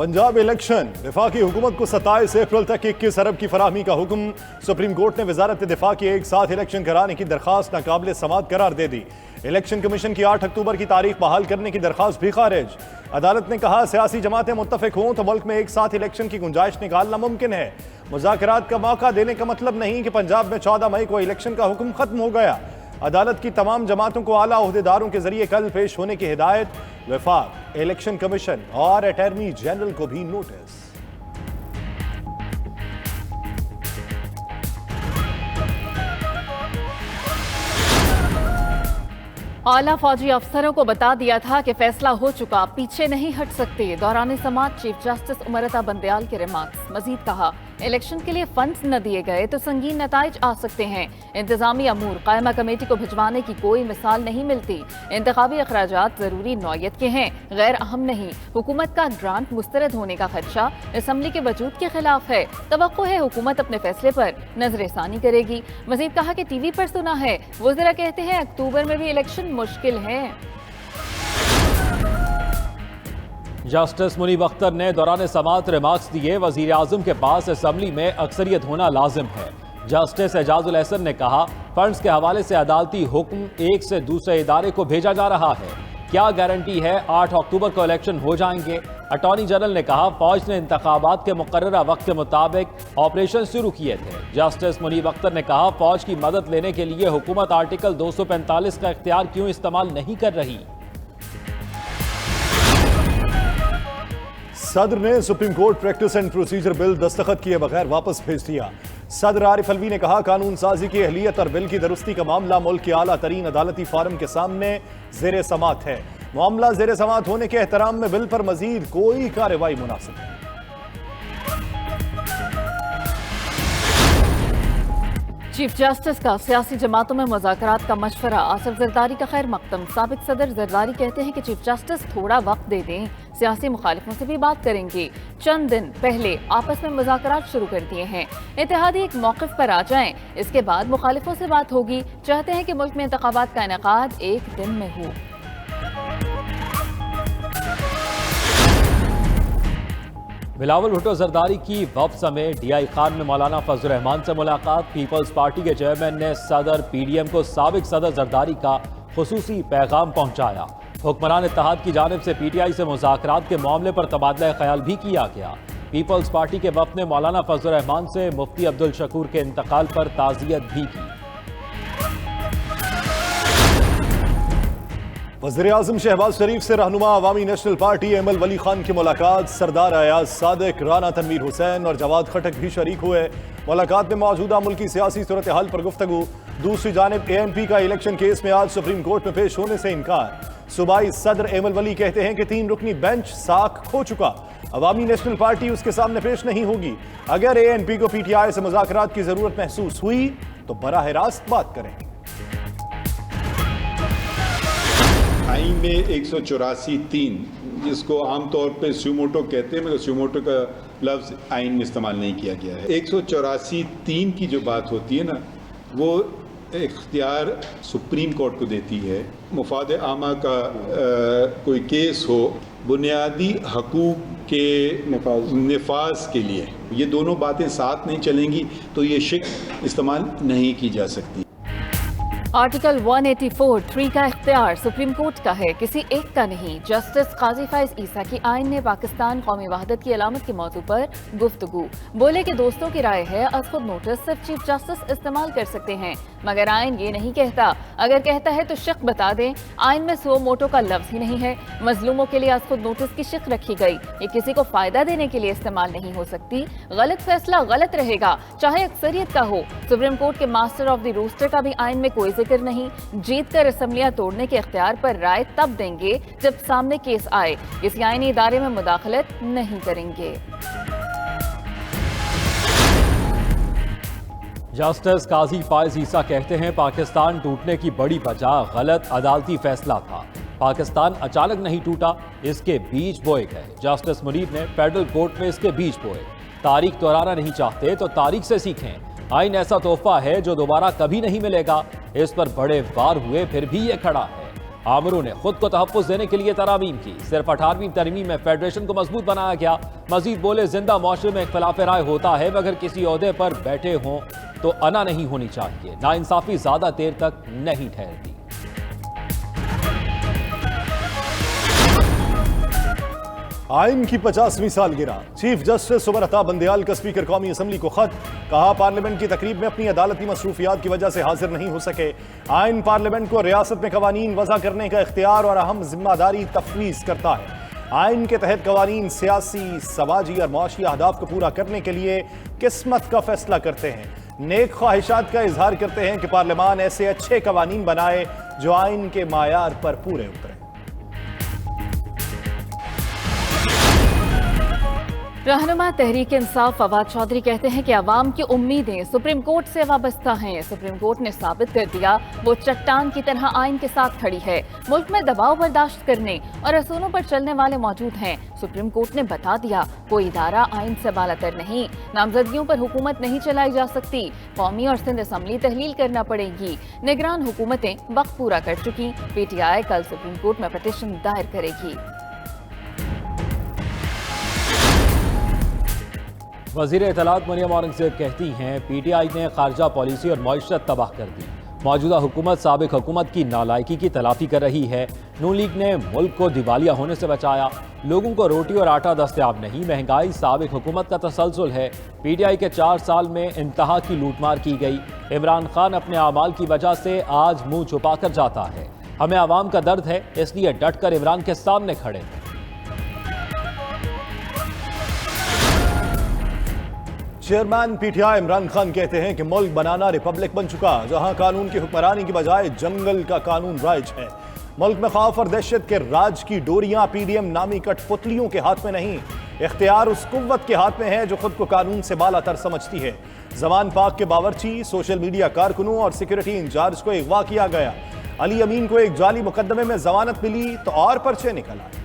Punjab election वफाकी हुकूमत को 27 अप्रैल तक 21 अरब की फराहमी का हुक्म। सुप्रीम कोर्ट ने वजारत दिफा की एक साथ इलेक्शन कराने की दरखास्त नाकाबिल समाअत करार दे दी। इलेक्शन कमीशन की 8 अक्टूबर की तारीख बहाल करने की दरखास्त भी खारिज। अदालत ने कहा सियासी जमातें मुत्तफिक हों तो मुल्क में एक साथ इलेक्शन की गुंजाइश निकालना मुमकिन है। मुज़ाकरात का मौका देने का मतलब नहीं कि पंजाब में 14 मई को इलेक्शन का हुक्म खत्म हो गया। अदालत की तमाम जमातों को आला ओहदेदारों के जरिए कल पेश होने की हिदायत। वफाक, इलेक्शन कमीशन और अटॉर्नी जनरल को भी नोटिस। आला फौजी अफसरों को बता दिया था कि फैसला हो चुका, पीछे नहीं हट सकते। दौरान समाअत चीफ जस्टिस उमर अता बंदयाल के रिमार्क्स। मजीद कहा इलेक्शन के लिए फंड्स न दिए गए तो संगीन नताइज आ सकते हैं। इंतजामी अमूर कायमा कमेटी को भिजवाने की कोई मिसाल नहीं मिलती। इंतखाबी अखराजात जरूरी नौयत के हैं, गैर अहम नहीं। हुकूमत का ग्रांट मुस्तरद होने का खदशा असम्बली के वजूद के खिलाफ है। तवक्को है हुकूमत अपने फैसले पर नजरसानी करेगी। मजीद कहा कि टीवी पर सुना है वज़ीरा कहते हैं अक्टूबर में भी इलेक्शन मुश्किल है। जस्टिस मुनीब अख्तर ने दौरान समाअत रिमार्क्स दिए। वजीर आजम के पास असम्बली में अक्सरियत होना लाजिम है। जस्टिस एजाजुल एहसन ने कहा फंड्स के हवाले से अदालती हुक्म एक से दूसरे इदारे को भेजा जा रहा है। क्या गारंटी है 8 अक्टूबर को इलेक्शन हो जाएंगे। अटॉर्नी जनरल ने कहा फौज ने इंतखाबात के मुकर्ररा वक्त के मुताबिक ऑपरेशन शुरू किए थे। जस्टिस मुनीब अख्तर ने कहा फौज की मदद लेने के लिए हुकूमत आर्टिकल 245 का इख्तियार क्यों इस्तेमाल नहीं कर रही। सदर ने supreme court practice and procedure bill दस्तखत किए बगैर वापस भेज दिया। सदर आरिफ अलवी ने कहा कानून साजी की अहलियत और बिल की दुरुस्ती का मामला मुल्क के आला तरीन अदालती फारम के सामने ज़ेरे समाअत है। मामला ज़ेरे समाअत होने के एहतराम में बिल पर मजीद कोई कार्रवाई मुनासिब है। चीफ जस्टिस का सियासी जमातों में मुज़ाकरात का मशवरा। आसिफ जरदारी का खैर मकदम। साबिक सदर जरदारी कहते हैं कि चीफ जस्टिस थोड़ा वक्त दे दें, सियासी मुखालिफों से भी बात करेंगे। चंद दिन पहले आपस में मुज़ाकरात शुरू कर दिए हैं। इत्तेहादी एक मौक़िफ़ पर आ जाएं, इसके बाद मुखालिफों से बात होगी। चाहते हैं कि मुल्क में इंतखाबात का इनेकाद एक दिन में हो। बिलावल भुट्टो जरदारी की वफ्द समेत DI खान में मौलाना फजल रहमान से मुलाकात। पीपल्स पार्टी के चेयरमैन ने सदर PDM को साबिक सदर जरदारी का खुसूसी पैगाम पहुंचाया। हुक्मरान इत्तेहाद की जानिब से PTI से मुज़ाकरात के मामले पर तबादला ख्याल भी किया गया। पीपल्स पार्टी के वफ्द ने मौलाना फजल रहमान से मुफ्ती अब्दुल शकूर के इंतकाल पर ताज़ियत भी की। वज़ीर आज़म शहबाज शरीफ से रहनुमा अवामी नेशनल पार्टी एमएल वली खान की मुलाकात। सरदार अयाज सादिक, राना तनवीर हुसैन और जवाद खटक भी शरीक हुए। मुलाकात में मौजूदा मुल्की सियासी सूरत हाल पर गुफ्तगू। दूसरी जानिब ANP का इलेक्शन केस में आज सुप्रीम कोर्ट में पेश होने से इनकार। सूबाई सदर एमएल वली कहते हैं कि 3 रुकनी बेंच साख खो चुका, अवामी नेशनल पार्टी उसके सामने पेश नहीं होगी। अगर ANP को PTI से मुज़ाकरात की जरूरत महसूस हुई तो बराह रास्त बात करें। आइन में 184(3 जिसको आमतौर पे स्यूमोटो कहते हैं, मगर स्यूमोटो का लफ्ज़ आइन में इस्तेमाल नहीं किया गया है। 184(3 की जो बात होती है ना, वो इख्तियार सुप्रीम कोर्ट को देती है। मुफाद आमा का कोई केस हो, बुनियादी हकूक़ के नफाज के लिए ये दोनों बातें साथ नहीं चलेंगी तो ये शिक इस्तेमाल नहीं की जा सकती। आर्टिकल 184(3) का इख्तियार सुप्रीम कोर्ट का है, किसी एक का नहीं। जस्टिस काजी फाइज ईसा की आइन ने पाकिस्तान कौमी वहदत की अलामत के मौजू पर गुफ्तगू। बोले कि दोस्तों की राय है, अज खुद नोटिस सिर्फ चीफ जस्टिस इस्तेमाल कर सकते हैं, मगर आइन ये नहीं कहता। अगर कहता है तो शिक बता दें। आइन में सो मोटो का लफ्ज ही नहीं है। मजलूमों के लिए अज खुद नोटिस की शिक रखी गई। ये किसी को फायदा देने के लिए इस्तेमाल नहीं हो सकती। गलत फैसला गलत रहेगा, चाहे अक्सरियत का हो। सुप्रीम कोर्ट के मास्टर ऑफ द रोस्टर का भी आइन में कोई जिक्र नहीं। जीत कर असम्बलियां तोड़ने के इख्तियार पर राय तब देंगे जब सामने केस आए। किसी आईनी इदारे में मुदाखलत नहीं करेंगे। जस्टिस काजी फाइज ईसा कहते हैं पाकिस्तान टूटने की बड़ी वजह गलत अदालती फैसला था। पाकिस्तान अचानक नहीं टूटा, इसके बीज बोए गए। जस्टिस मुनीब ने फेडरल कोर्ट में इसके बीज बोए। तारीख दोहराना नहीं चाहते तो तारीख से सीखें। आइन ऐसा तोहफा है जो दोबारा कभी नहीं मिलेगा। इस पर बड़े वार हुए फिर भी ये खड़ा है। आमरों ने खुद को तहफ़्फ़ुज़ देने के लिए तरामीम की। सिर्फ 18वीं तरमीम में फेडरेशन को मजबूत बनाया गया। मजीद बोले, जिंदा माशरे में इख्तिलाफ राय होता है, मगर किसी ओहदे पर बैठे हों तो अना नहीं होनी चाहिए। नाइंसाफी ज़्यादा देर तक नहीं ठहरती। आइन की 50वीं सालगिरह, चीफ जस्टिस उमर अता बंदयाल का स्पीकर कौमी असम्बली को खत। कहा, पार्लियामेंट की तकरीब में अपनी अदालती मसरूफियात की वजह से हाजिर नहीं हो सके। आइन पार्लियामेंट को रियासत में कवानीन वज़ा करने का इख्तियार और अहम जिम्मेदारी तफवीज़ करता है। आइन के तहत कवानीन सियासी, समाजी और माशी अहदाफ को पूरा करने के लिए किस्मत का फैसला करते हैं। नेक ख्वाहिशात का इजहार करते हैं कि पार्लियामान ऐसे अच्छे कवानीन बनाए जो आइन के मायार पर पूरे उतरे। रहनुमा तहरीक इंसाफ फवाद चौधरी कहते हैं कि अवाम की उम्मीदें सुप्रीम कोर्ट से वाबस्ता हैं। सुप्रीम कोर्ट ने साबित कर दिया वो चट्टान की तरह आइन के साथ खड़ी है। मुल्क में दबाव बर्दाश्त करने और असूलों पर चलने वाले मौजूद हैं। सुप्रीम कोर्ट ने बता दिया, कोई इदारा आइन से बालातर नहीं। नामजदगियों पर हुकूमत नहीं चलाई जा सकती। कौमी और सिंध असम्बली तहलील करना पड़ेगी। निगरान हुकूमतें वक्त पूरा कर चुकी। PTI कल सुप्रीम कोर्ट में पिटीशन दायर करेगी। वज़ीर इत्तलात मरियम औरंगज़ेब कहती हैं, PTI ने खारजा पॉलिसी और मईशत तबाह कर दी। मौजूदा हुकूमत साबिक हुकूमत की नालायकी की तलाफी कर रही है। नून लीग ने मुल्क को दिवालिया होने से बचाया। लोगों को रोटी और आटा दस्तयाब नहीं। महंगाई साबिक हुकूमत का तसलसल है। PTI के 4 साल में इंतहा की लूटमार की गई। इमरान खान अपने आमाल की वजह से आज मुंह छुपा कर जाता है। हमें आवाम का दर्द है, इसलिए डट कर इमरान के सामने खड़े हैं। चेयरमैन PTI इमरान खान कहते हैं कि मुल्क बनाना रिपब्लिक बन चुका, जहां कानून की हुक्मरानी की बजाय जंगल का कानून राइज है। मुल्क में खौफ और दहशत के राज की डोरियां PDM नामी कठपुतलियों के हाथ में नहीं, इख्तियार उस कुव्वत के हाथ में है जो खुद को कानून से बालातर समझती है। जमान पाक के बावर्ची, सोशल मीडिया कारकुनों और सिक्योरिटी इंचार्ज को अगवा किया गया। अली अमीन को एक जाली मुकदमे में जमानत मिली तो और पर्चे निकल आए।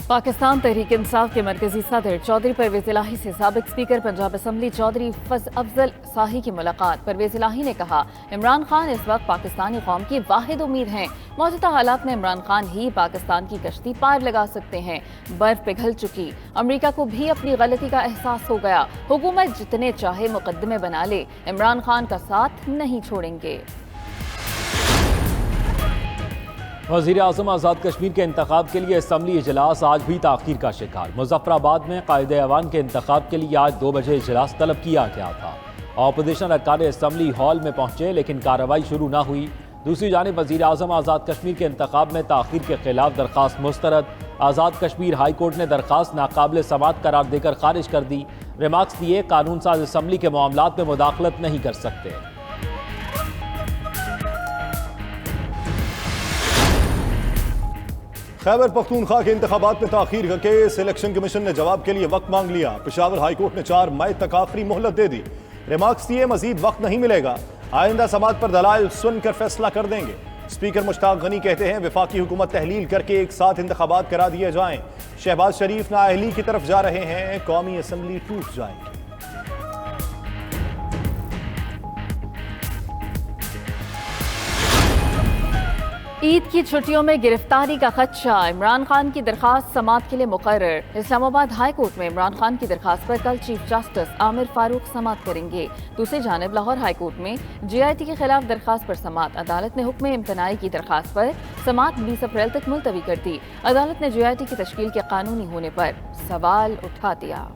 पाकिस्तान तहरीक इंसाफ के मरकजी सदर चौधरी परवेज इलाही से साबिक स्पीकर पंजाब असम्बली चौधरी अफजल शाही की मुलाकात। परवेज इलाही ने कहा, इमरान खान इस वक्त पाकिस्तानी कौम की वाहिद उम्मीद हैं। मौजूदा हालात में इमरान खान ही पाकिस्तान की कश्ती पार लगा सकते हैं। बर्फ पिघल चुकी, अमरीका को भी अपनी गलती का एहसास हो गया। हुकूमत जितने चाहे मुकदमे बना ले, इमरान खान का साथ नहीं छोड़ेंगे। वज़ीर आज़म आज़ाद कश्मीर के इंतखाब के लिए असम्बली इजलास आज भी ताख़ीर का शिकार। मुज़फ़्फ़राबाद में क़ायदे ऐवान के इंतखाब के लिए आज 2 बजे इजलास तलब किया गया था। ऑपोजिशन अरकान असम्बली हॉल में पहुंचे, लेकिन कार्रवाई शुरू न हुई। दूसरी जानिब वज़ीर आज़म आज़ाद कश्मीर के इंतखाब में ताख़ीर के खिलाफ दरख्वास्त मुस्तरद। आज़ाद कश्मीर हाई कोर्ट ने दरख्वास्त नाकाबिल समाअत करार देकर खारिज कर दी। रिमार्क्स दिए, कानून साज असम्बली के मामलात में मुदाखलत नहीं कर सकते। खैबर पख्तूनख्वा के इंतखाबात में ताखीर का केस, इलेक्शन कमीशन ने जवाब के लिए वक्त मांग लिया। पेशावर हाई कोर्ट ने 4 मई तक आखिरी मोहलत दे दी। रिमार्क्स दिए, मजीद वक्त नहीं मिलेगा। आइंदा समाअत पर दलाइल सुनकर फैसला कर देंगे। स्पीकर मुश्ताक गनी कहते हैं, वफाकी हुकूमत तहलील करके एक साथ इंतखाबात करा दिए जाएं। शहबाज शरीफ नाअहली की तरफ जा रहे हैं, कौमी असम्बली टूट जाएगी। ईद की छुट्टियों में गिरफ्तारी का खदशा, इमरान खान की दरखास्त समाअत के लिए मुकर्रर। इस्लामाबाद हाई कोर्ट में इमरान खान की दरखास्त पर कल चीफ जस्टिस आमिर फारूक समाअत करेंगे। दूसरी जानिब लाहौर हाई कोर्ट में GIT के खिलाफ दरखास्त पर समाअत। अदालत ने हुक्म इम्तनाई की दरखास्त पर समाअत 20 अप्रैल तक मुलतवी कर दी। अदालत ने GIT की तश्कील के कानूनी होने पर सवाल उठा दिया।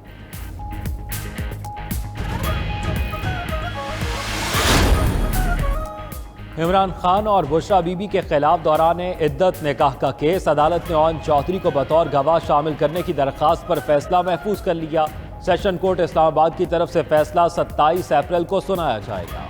इमरान खान और बुशरा बीबी के खिलाफ दौरान इद्दत निकाह का केस, अदालत ने ओन चौधरी को बतौर गवाह शामिल करने की दरख्वास्त पर फैसला महफूज कर लिया। सेशन कोर्ट इस्लामाबाद की तरफ से फैसला 27 अप्रैल को सुनाया जाएगा।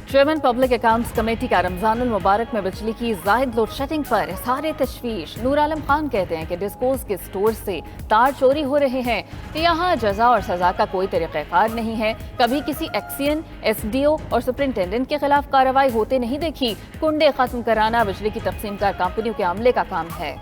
चेयरमैन पब्लिक अकाउंट्स कमेटी का रमजानुल मुबारक में बिजली की जायद लोड शेडिंग पर इज़हार तशवीश। नूर आलम खान कहते हैं कि डिस्कोस के स्टोर से तार चोरी हो रहे हैं। यहाँ जजा और सजा का कोई तरीक़ाकार नहीं है। कभी किसी एक्सियन, SDO और सुपरिंटेंडेंट के खिलाफ कार्रवाई होते नहीं देखी। कुंडे खत्म कराना बिजली की तकसीमकार कंपनियों के अमले का काम है।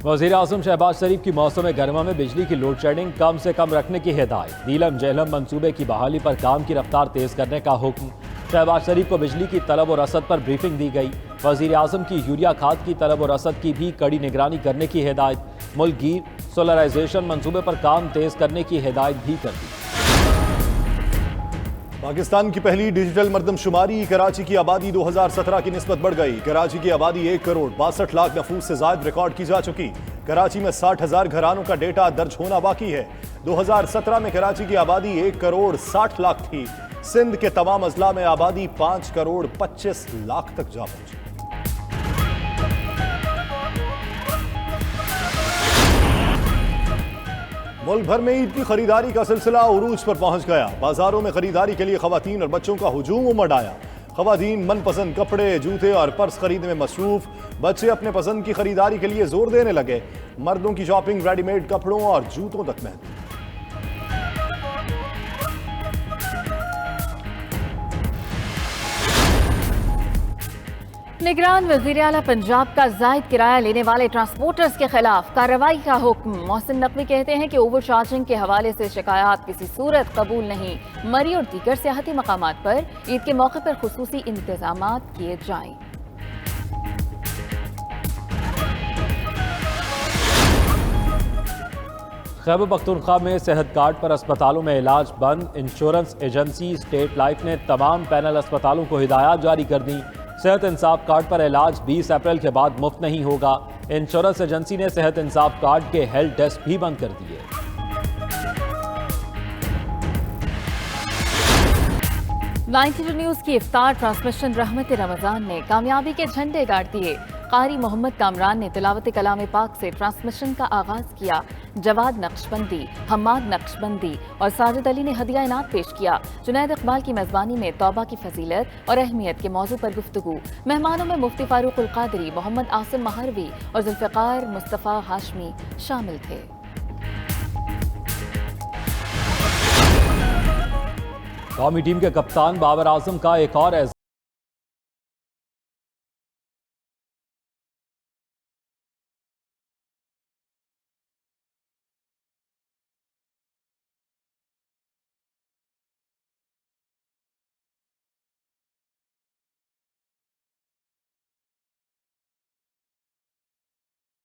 वज़ीर आज़म शहबाज शरीफ की मौसम गर्मा में बिजली की लोड शेडिंग कम से कम रखने की हिदायत। नीलम जेहलम मंसूबे की बहाली पर काम की रफ्तार तेज करने का हुक्म। शहबाज शरीफ को बिजली की तलब और रसद पर ब्रीफिंग दी गई। वज़ीर आज़म की यूरिया खाद की तलब और रसद की भी कड़ी निगरानी करने की हिदायत। मुल्क गिर सोलराइजेशन मंसूबे पर काम तेज करने की हिदायत भी कर दी। पाकिस्तान की पहली डिजिटल मर्दमशुमारी। कराची की आबादी 2017 की निस्बत बढ़ गई। कराची की आबादी 1 करोड़ 62 लाख नफूस से ज़ायद रिकॉर्ड की जा चुकी। कराची में 60,000 घरानों का डेटा दर्ज होना बाकी है। 2017 में कराची की आबादी 1 करोड़ 60 लाख थी। सिंध के तमाम अजला में आबादी 5 करोड़ 25 लाख तक जा पहुंची। मुल्क भर में ईद की खरीदारी का सिलसिला उरूज पर पहुंच गया। बाजारों में खरीदारी के लिए खवातीन और बच्चों का हुजूम उमड़ आया। खवातीन मनपसंद कपड़े, जूते और पर्स खरीदने में मसरूफ। बच्चे अपने पसंद की खरीदारी के लिए जोर देने लगे। मर्दों की शॉपिंग रेडीमेड कपड़ों और जूतों तक महदूद। निगरान वज़ीर आला पंजाब का जायद किराया लेने वाले ट्रांसपोर्टर्स के खिलाफ कार्रवाई का हुक्म। मोहसिन नकवी कहते हैं कि ओवर चार्जिंग के हवाले से शिकायत किसी सूरत कबूल नहीं। मरी और दीगर सियाहती मकामात पर ईद के मौके पर खुसूसी इंतजामात किए जाएं। खैबर पख्तूनख्वा में सेहत कार्ड पर अस्पतालों में इलाज बंद। इंश्योरेंस एजेंसी स्टेट लाइफ ने तमाम पैनल अस्पतालों को हिदायत जारी कर दी। सेहत इंसाफ कार्ड पर इलाज 20 अप्रैल के बाद मुफ्त नहीं होगा। इंश्योरेंस एजेंसी ने सेहत इंसाफ कार्ड के हेल्प डेस्क भी बंद कर दिए। नाइन्टी न्यूज की इफ्तार ट्रांसमिशन रहमत रमजान ने कामयाबी के झंडे गाड़ दिए। कारी मोहम्मद कामरान ने तिलावत कलाम पाक से ट्रांसमिशन का आगाज किया। जवाद नक्शबंदी, हम्माद नक्शबंदी और साजिद अली ने हदिया इनात पेश किया। जुनैद इकबाल की मेजबानी में तौबा की फजीलत और अहमियत के मौजू पर गुफ्तगू। मेहमानों में मुफ्ती फारूक उल कादरी, मोहम्मद आसिम महरवी और जुल्फ़िकार मुस्तफ़ा हाशमी शामिल थे। कौमी टीम के कप्तान बाबर आजम का एक और